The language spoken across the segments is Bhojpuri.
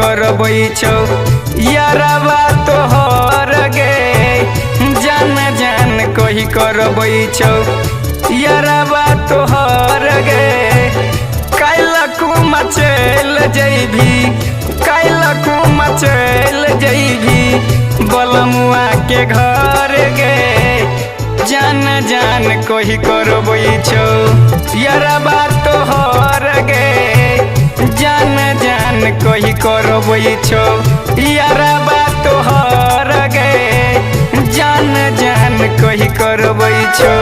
करबै छौ यारबा तोहर गे जान जान कही करबै छौ यारबा तोहर गे कैलकू मचल जैभी कैलकू मचल जैभी बलमुआ के घर गे जान जान कही करबै छौ यारबा तोहर गे जान जान कही करबै छौ यारबा तोहर गे जान जान कही करबै छौ।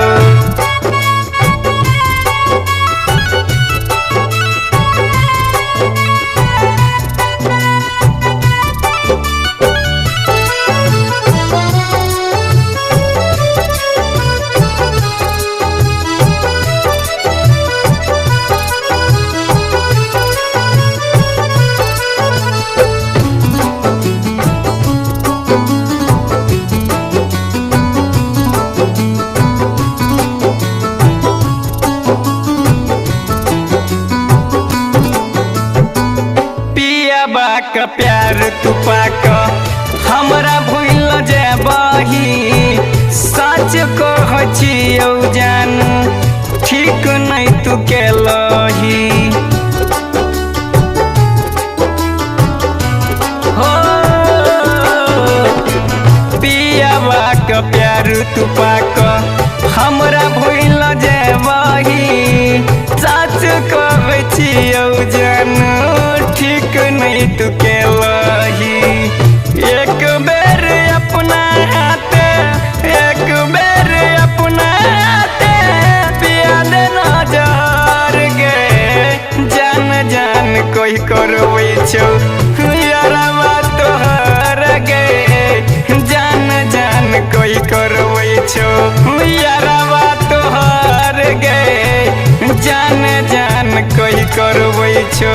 का प्यार तू पाक हमरा भूल जेबही सच कहछियौ जानू ठीक नहीं तू केलही हो पियावा का प्यार तू पाक हमरा भूल जेबही सच कहछियौ जानू ठीक नहीं तू केलही एक बेर अपना हाथे एक बेर अपना हाथे पिया देना जहर गे जान जान कही करबै छौ यारबा तोहर गे जान जान कही करबै छौ यारबा तोहर गे जान जान कही करबै छौ।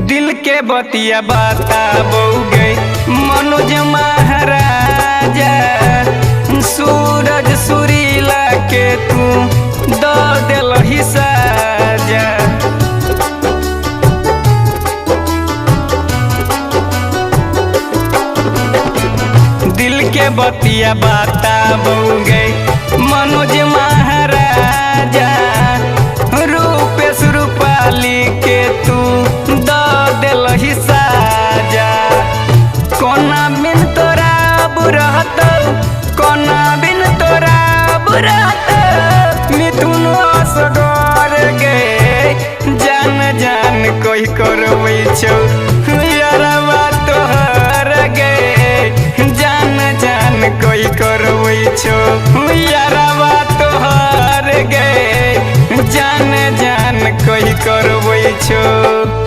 दिल के बतिया बताबोगे मनोज महाराजा सूरज सुरीला के तू द देलही साजा दिल के बतिया बताबोगे मनोज महाराजा रूपेश रूपाली के तू देलही साजा कोना बिन तोरा बुरहत कोना बिन तोरा बुरहत मिथुन असगर गे जान जान कही करबै छौ यारबा तोहर गे जान जान कही करबै छौ यारबा तोहर गे जान जान कही करबै छौ।